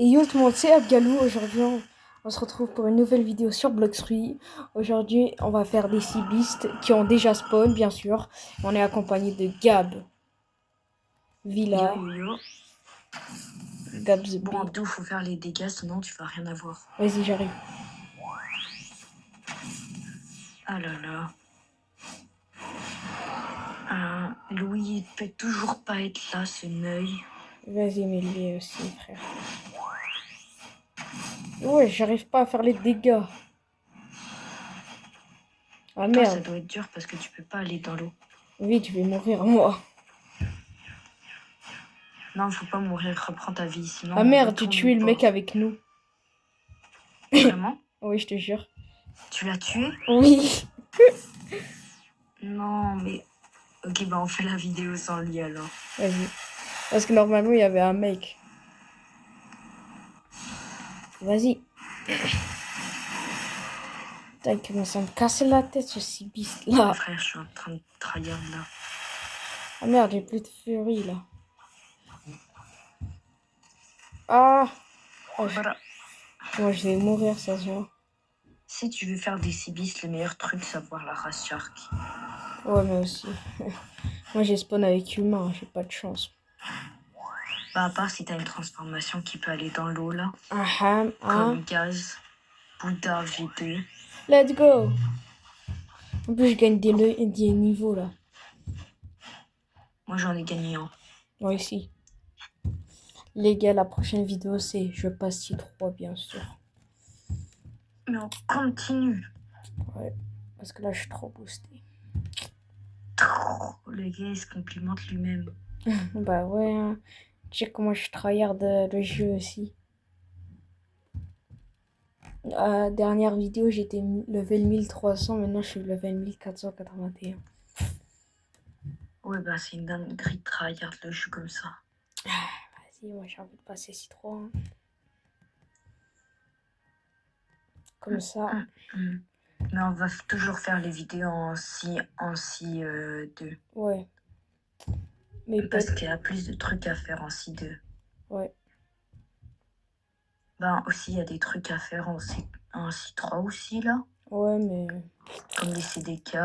Et yo tout le monde, c'est Abgalou. Aujourd'hui, on se retrouve pour une nouvelle vidéo sur Bloxruy. Aujourd'hui, on va faire des cibistes qui ont déjà spawn, bien sûr. On est accompagné de Gab, Villa, Yo, yo, yo. Gab the Bon, Bee. Abdou, faut faire les dégâts, sinon tu vas rien avoir. Vas-y, j'arrive. Ah là là. Louis, il peut toujours pas être là, ce neuil. Vas-y, mais lui aussi, frère. Ouais, j'arrive pas à faire les dégâts. Ah Toi, ça merde. doit être dur parce que tu peux pas aller dans l'eau. Vite, je vais mourir, moi. Non, faut pas mourir, reprends ta vie, sinon Ah on merde, j'ai retourne tué au le mec port. avec nous. Vraiment? Oui, je te jure. Tu l'as tué? Oui. Non, mais... Ok, bah on fait la vidéo sans lui alors. Vas-y. Parce que normalement, il y avait un mec. Vas-y. Putain, il commence à me casser la tête, ce cibiste là. Frère, je suis en train de trahir là. Ah merde, j'ai plus de furie là. Ah, Voilà. moi je vais mourir, ça se voit. Si tu veux faire des cibis, le meilleur truc, c'est avoir la race shark. Ouais, mais aussi. Moi j'ai spawn avec humain, j'ai pas de chance. Bah, à part si t'as une transformation qui peut aller dans l'eau là. Ah, Comme Gaz, Bouddha, V2. let's go. En plus, je gagne des niveaux là. Moi j'en ai gagné un. Moi aussi. Les gars, la prochaine vidéo c'est je passe C3 bien sûr. Mais on continue. Ouais, parce que là je suis trop boosté. Le gars il se complimente lui-même. Bah ouais, hein. Tu sais comment je tryhard le jeu aussi. Dernière vidéo, j'étais level 1300, maintenant je suis level 1481. Ouais, bah c'est une dinguerie de tryhard le jeu comme ça. Vas-y, moi j'ai envie de passer C3. Hein. Comme ça. Mais on va toujours faire les vidéos en 2. Ouais. Mais Parce qu'il y a plus de trucs à faire en 2. Ouais. Ben aussi, il y a des trucs à faire en 3 aussi, là. Ouais, mais... Comme les CDK.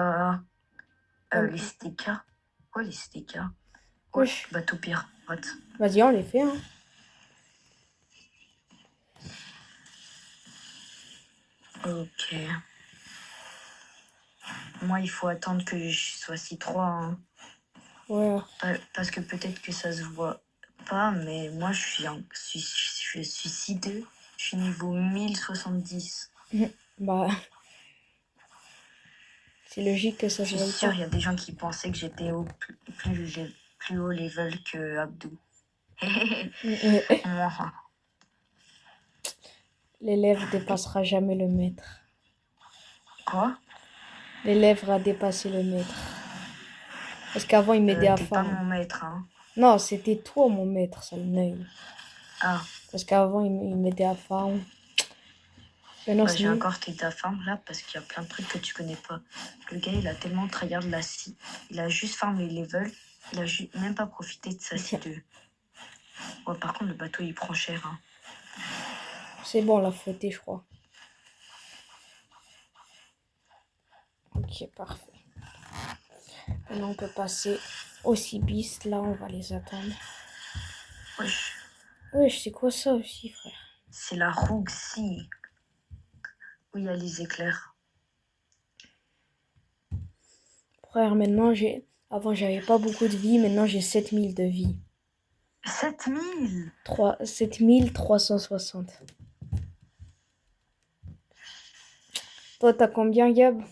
Les CDK. Ouais, les CDK. Ouais, Wesh. bateau pirate. Vas-y, on les fait, hein. Ok. Moi, il faut attendre que je sois C3. Hein. Ouais. Parce que peut-être que ça se voit pas, mais moi, je suis C2. Je suis niveau 1070. Bah... C'est logique que ça se Je voit suis sûre, pas. il y a des gens qui pensaient que j'étais au plus haut level que Abdou. L'élève dépassera jamais le maître. Quoi? L'élève a dépassé le maître. Parce qu'avant, il m'aidait à T'es pas farm. mon maître, hein. Non, c'était toi, mon maître, sale neuil. Ah. Parce qu'avant, il m'aidait à farm. Mais non, Bah, c'est j'ai mieux. encore tes farm là parce qu'il y a plein de trucs que tu connais pas. Le gars, il a tellement tryhard la scie. Il a juste farm les levels. Il a même pas profité de sa scie 2. Ouais, par contre, le bateau, il prend cher, hein. C'est bon, la fouettée, je crois. Ok, parfait. Maintenant, on peut passer aux cibis. Là, on va les attendre. Wesh. Wesh, c'est quoi ça aussi, frère? C'est la Rougsi. Où il y a les éclairs. Frère, maintenant, avant, j'avais pas beaucoup de vie. Maintenant, j'ai 7000 de vie. 7000 7360. Toi, t'as combien, Gab?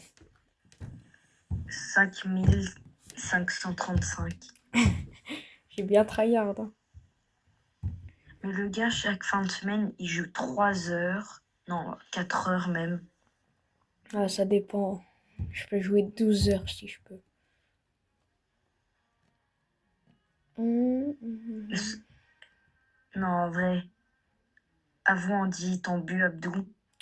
5535. J'ai bien tryhard. Hein. Mais le gars, chaque fin de semaine, il joue 3 heures. Non, 4 heures même. Ah, ça dépend. Je peux jouer 12 heures si je peux. Non, en vrai. Avoue, on dit ton but, Abdou.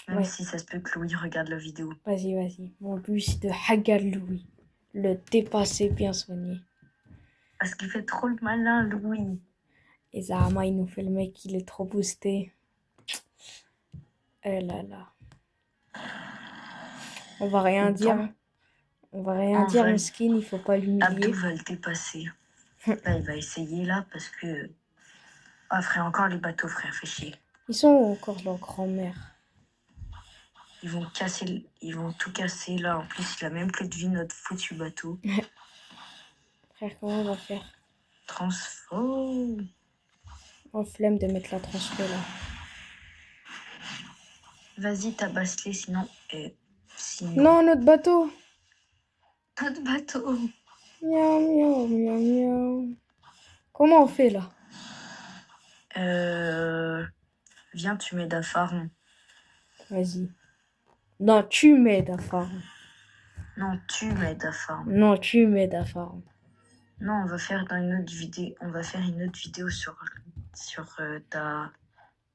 Même Ouais. si ça se peut que Louis regarde la vidéo. Vas-y, vas-y. Mon but, c'est de hagar Louis. Le dépasser bien soigné. Parce qu'il fait trop le malin, Louis. Et Zahama, il nous fait le mec, il est trop boosté. Eh là là. On va rien dire. Pourtant, On va rien en dire, vrai, Meskin, il faut pas Abdou l'humilier. va le dépasser. Là, il va essayer là parce que... Ah, frère, encore les bateaux, frère, fais chier. Ils sont où encore leur grand-mère? Ils vont tout casser là. En plus, il a même plus de vie, notre foutu bateau. Frère, comment on va faire? Transfo. En flemme de mettre la transfo là. Vas-y, tabasse-les, sinon... Non, notre bateau! Notre bateau. Miaou, miaou, miaou, miaou. Comment on fait là? Viens, tu m'aides à farm. Vas-y. Non, tu m'aides à farm. Non, tu m'aides à farm. Non, tu m'aides à farm. Non, on va faire dans une autre vidéo. On va faire une autre vidéo sur la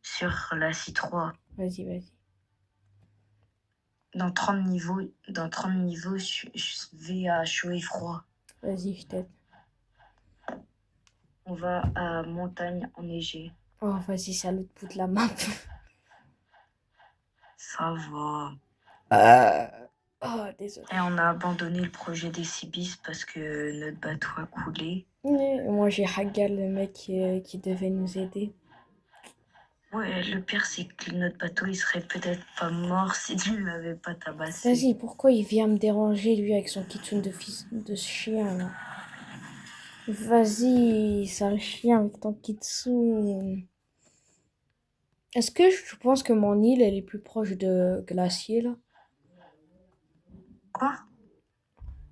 C3. Vas-y, vas-y. Dans 30 niveaux, je vais à chaud et froid. Vas-y, je t'aide. On va à montagne enneigée. Oh, vas-y, c'est à l'autre bout de la map. Ça va. Oh, désolé. Et on a abandonné le projet des Cibis parce que notre bateau a coulé. Moi, j'ai Hagal, le mec qui devait nous aider. Ouais, le pire, c'est que notre bateau, il serait peut-être pas mort si tu ne l'avais pas tabassé. Vas-y, pourquoi il vient me déranger, lui, avec son kitsune de fils de chien, là? Vas-y, sale chien, avec ton kitsune. Est-ce que je pense que mon île, elle est plus proche de glacier, là? Quoi?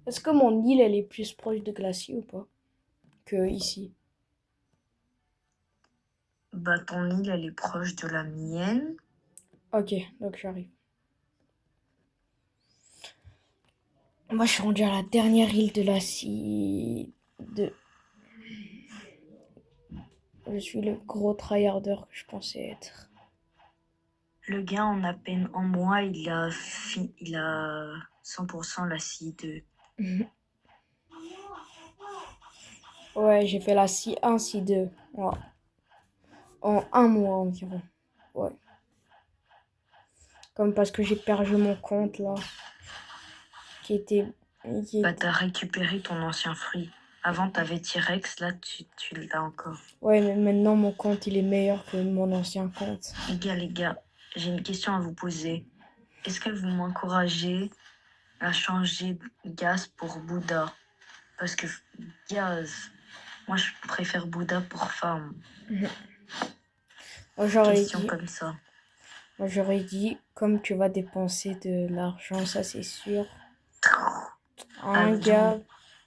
Est-ce que mon île, elle est plus proche de glacier ou pas? Que ici? Bah, ton île, elle est proche de la mienne. Ok, donc j'arrive. Moi, je suis rendu à la dernière île de la Je suis le gros tryharder que je pensais être. Le gars, en à peine un mois, il a 100% la CI2. Ouais, j'ai fait la C1, C2. Ouais. En un mois environ. Ouais. Comme parce que j'ai perdu mon compte là. Qui était. Bah, t'as récupéré ton ancien fruit. Avant, t'avais T-Rex, là, tu l'as encore. Ouais, mais maintenant mon compte il est meilleur que mon ancien compte. Les gars, j'ai une question à vous poser. Est-ce que vous m'encouragez à changer Gaz pour Bouddha? Parce que Gaz, moi je préfère Bouddha pour femme. Moi j'aurais Question dit. comme ça. Moi j'aurais dit, comme tu vas dépenser de l'argent, ça c'est sûr. Un Abdou. gars.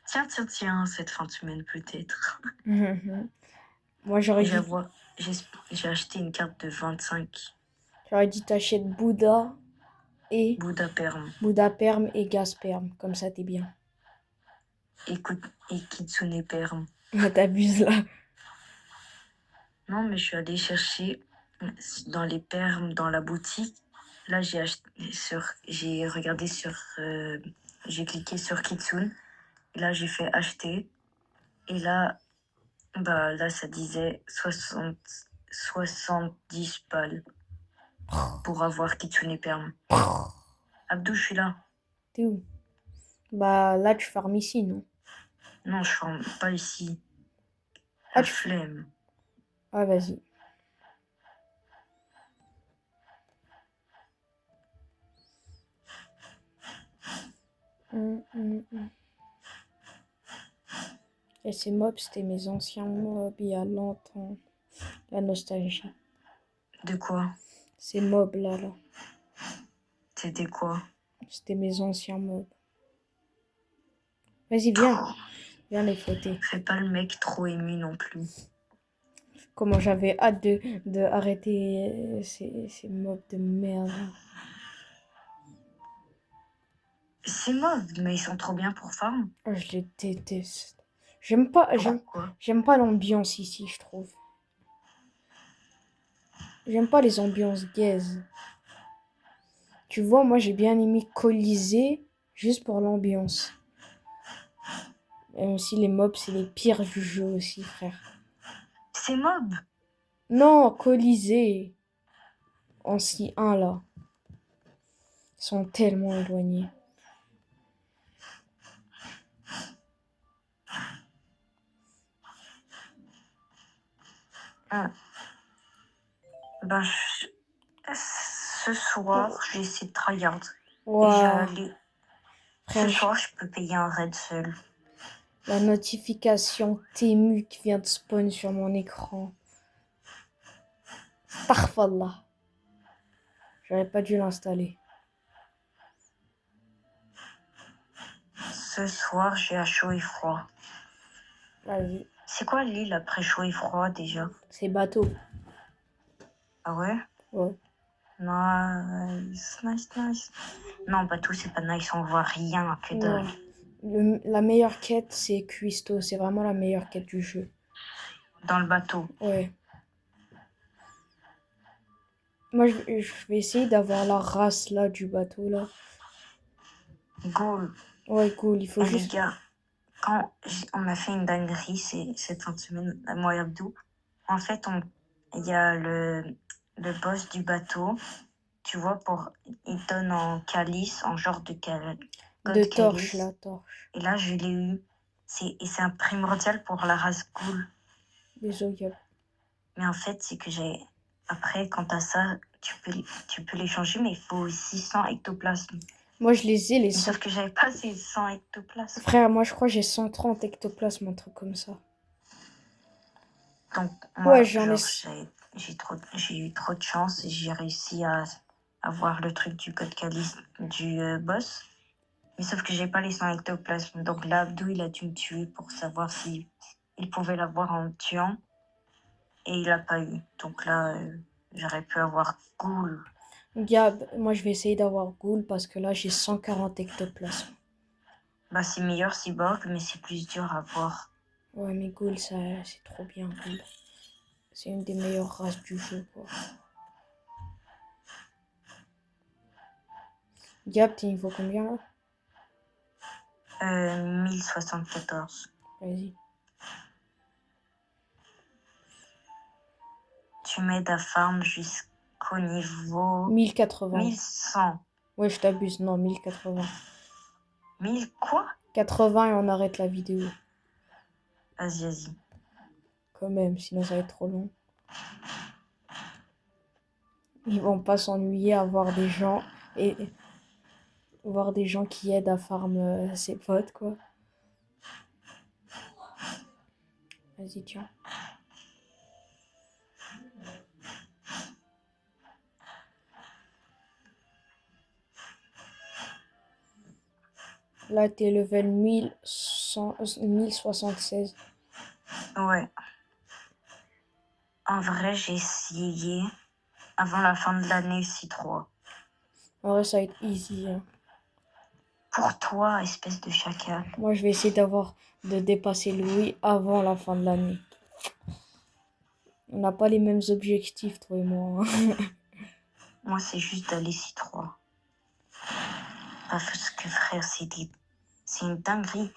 Tiens, cette fin de semaine peut-être. Moi j'aurais dit. J'ai acheté une carte de 25. J'aurais dit t'achètes Bouddha et. Bouddha Perm. Bouddha Perm et Gaz Perm. Comme ça t'es bien. Et Kitsune Perm. T'abuses là. Non, mais je suis allée chercher dans les permes dans la boutique. Là, j'ai regardé j'ai cliqué sur Kitsune. Et là, j'ai fait acheter. Et là, là, ça disait 70 balles pour avoir Kitsune Perm. Abdou, je suis là. T'es où? Bah là tu farmes ici, non? Non, je suis pas ici. Ah, La flemme. Ah, vas-y. Et ces mobs, c'était mes anciens mobs il y a longtemps. La nostalgie. De quoi? Ces mobs là. C'était quoi? C'était mes anciens mobs. Vas-y, viens. Viens les fouetter. Fais pas le mec trop ému non plus. Comment j'avais hâte de arrêter ces mobs de merde. Ces mobs, mais ils sont trop bien pour farm. Oh, je les déteste. J'aime pas l'ambiance ici, je trouve. J'aime pas les ambiances gaze. Tu vois, moi j'ai bien aimé Colisée juste pour l'ambiance. Même si les mobs c'est les pires du jeu aussi, frère. Ces mobs? Non, Colisée. en C1 là. Ils sont tellement éloignés. Hum. Ben, ce soir, je vais essayer de tryhard. Et je vais Waouh, aller. Ce frère, soir, je peux payer un raid seul. la notification Temu qui vient de spawn sur mon écran. Astaghfirullah. J'aurais pas dû l'installer. Ce soir, j'ai à chaud et froid. Vas-y, C'est quoi l'île après chaud et froid déjà? c'est bateau. Ah ouais? Ouais. Nice, nice, nice. Non, bateau, c'est pas nice, on voit rien que Non. dalle. La meilleure quête, c'est Cuisto. C'est vraiment la meilleure quête du jeu. Dans le bateau. Ouais. Moi, je vais essayer d'avoir la race là du bateau là. Goal. Ouais, cool. Il faut Et les juste. gars, quand on a fait une dinguerie cette fin de semaine, moi et Abdou, en fait, il y a le boss du bateau, tu vois, il donne en calice, en genre de De God torche calice. là, torche. Et là, je l'ai eu. Et c'est un primordial pour la race Ghoul. Désolé, Gab. Mais en fait, c'est que après, quand t'as ça, tu peux les changer, mais il faut 600 ectoplasmes. Moi, je les ai, les Mais 100. sauf que j'avais pas ces 100 ectoplasmes. Frère, moi, je crois que j'ai 130 ectoplasmes, un truc comme ça. Donc, Ouais, moi, j'en ai. genre, j'ai eu trop de chance et j'ai réussi à avoir le truc du code calice du boss. Mais sauf que j'ai pas les 100 ectoplasmes. Donc là, Abdou, il a dû me tuer pour savoir si il pouvait l'avoir en me tuant. Et il a pas eu. Donc là, j'aurais pu avoir Ghoul. Gab, moi, je vais essayer d'avoir Ghoul parce que là, j'ai 140 ectoplasmes. Bah, c'est meilleur Cyborg, mais c'est plus dur à voir. Ouais, mais Ghoul, ça, c'est trop bien, Ghoul. C'est une des meilleures races du jeu, quoi. Gab, t'es niveau combien là? 1074. Vas-y. Tu m'aides à farm jusqu'au niveau 1080. 1100. Ouais, je t'abuse. Non, 1080. 1000 quoi? 80 et on arrête la vidéo. Vas-y, vas-y. Quand même, sinon ça va être trop long. Ils vont pas s'ennuyer à voir des gens et voir des gens qui aident à farm ses potes, quoi. Vas-y, tiens. Là, t'es level 1076. Ouais. En vrai, j'ai essayé avant la fin de l'année C3. En vrai, ça va être easy. Hein. Pour toi, espèce de chacal. Moi, je vais essayer de dépasser Louis avant la fin de l'année. On n'a pas les mêmes objectifs, toi et moi. Hein. Moi, c'est juste d'aller C3. Parce que frère, c'est une dinguerie.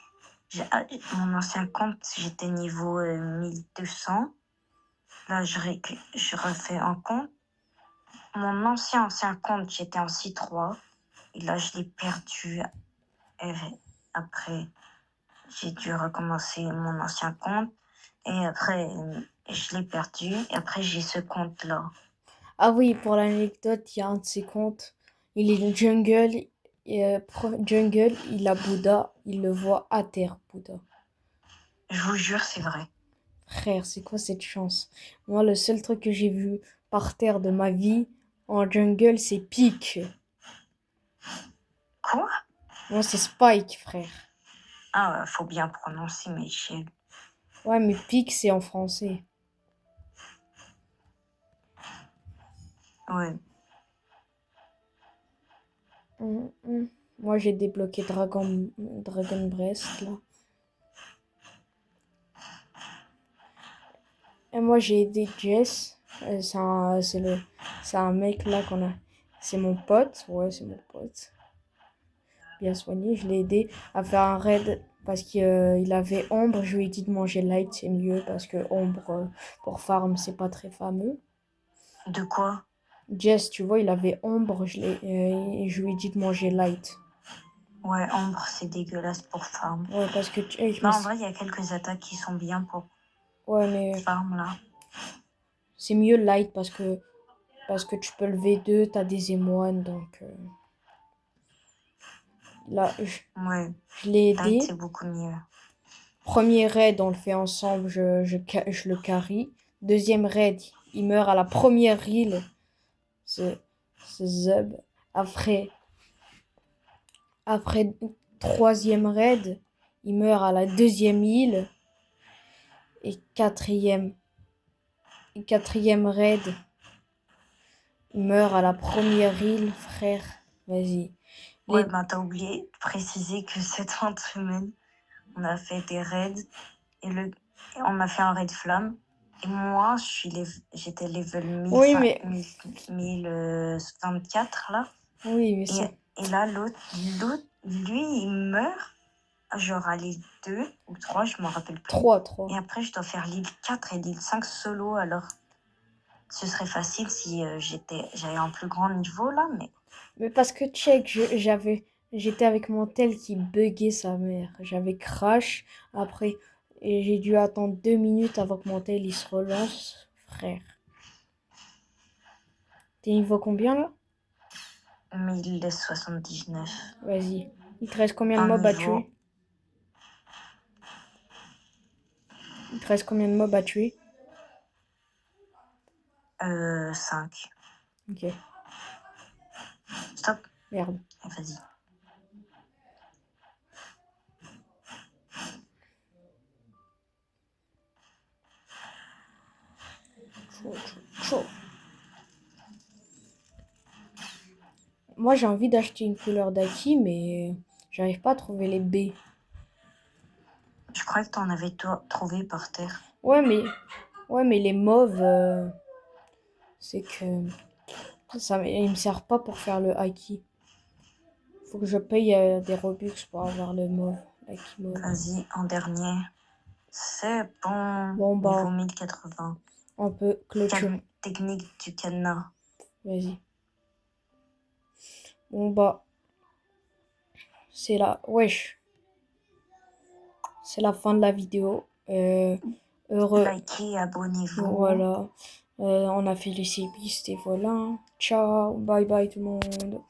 Mon ancien compte, j'étais niveau 1200. Là, je refais un compte. Mon ancien compte, j'étais en C3. Et là, je l'ai perdu. Et après, j'ai dû recommencer mon ancien compte. Et après, je l'ai perdu. Et après, j'ai ce compte-là. Ah oui, pour l'anecdote, il y a un de ses comptes. Il est jungle. Jungle, il a Bouddha. Il le voit à terre, Bouddha. Je vous jure, c'est vrai. Frère, c'est quoi cette chance? Moi, le seul truc que j'ai vu par terre de ma vie en jungle, c'est Peak. Quoi? Moi, c'est Spike, frère. Ah, faut bien prononcer, Michel. Ouais, mais Peak, c'est en français. Ouais. Moi, j'ai débloqué Dragon Breast, là. Et moi, j'ai aidé Jess. C'est un mec, là, qu'on a... C'est mon pote. Ouais, c'est mon pote. Bien soigné. Je l'ai aidé à faire un raid parce qu'il avait ombre. Je lui ai dit de manger light, c'est mieux parce que ombre pour farm, c'est pas très fameux. De quoi? Jess, tu vois, il avait ombre, et je lui ai dit de manger light. Ouais, Ambre, c'est dégueulasse pour farm. Ouais, parce que Non, en vrai, il y a quelques attaques qui sont bien pour ouais, mais farm, là. c'est mieux light parce que tu peux le V2, t'as des émoines, donc là, Ouais, je l'ai light, aidé. c'est beaucoup mieux. Premier raid, on le fait ensemble, je le carry. Deuxième raid, il meurt à la première heal. Ce Zub. Après troisième raid, il meurt à la deuxième heal. Et quatrième raid, il meurt à la première heal, frère. Vas-y. Ouais, ben t'as oublié de préciser que cette fin de semaine, on a fait des raids et on a fait un raid flamme. Et moi, j'étais level 1000, Oui, mais 1024 là. oui, mais c'est Et là, l'autre, lui, il meurt. Genre à l'île 2 ou 3, je m'en rappelle plus. 3. Et après, je dois faire l'île 4 et l'île 5 solo. Alors, ce serait facile si j'avais un plus grand niveau là, mais Mais parce que check, j'étais avec mon tel qui buguait sa mère. J'avais crash après et j'ai dû attendre 2 minutes avant que mon tel il se relance, frère. T'es niveau combien là? 1079. Vas-y. Il te reste combien de Un mobs à niveau tuer? Il te reste combien de mobs à tuer? 5. Ok. Stop. Merde. Vas-y. Chaud. Moi j'ai envie d'acheter une couleur d'Aki, mais j'arrive pas à trouver les B. Je crois que t'en avais trouvé par terre. Ouais, mais les mauves, c'est que ils me servent pas pour faire le Aki. Faut que je paye des Robux pour avoir le mauve, l'Aki mauve. Vas-y, en dernier. C'est bon. Bon Niveau bah, 1080. on peut clôturer. Technique du cadenas. Vas-y. Bon bah, c'est la... Wesh. C'est la fin de la vidéo. Heureux. Likez, abonnez-vous. Voilà. On a fait les C-Beast et voilà. Ciao. Bye bye tout le monde.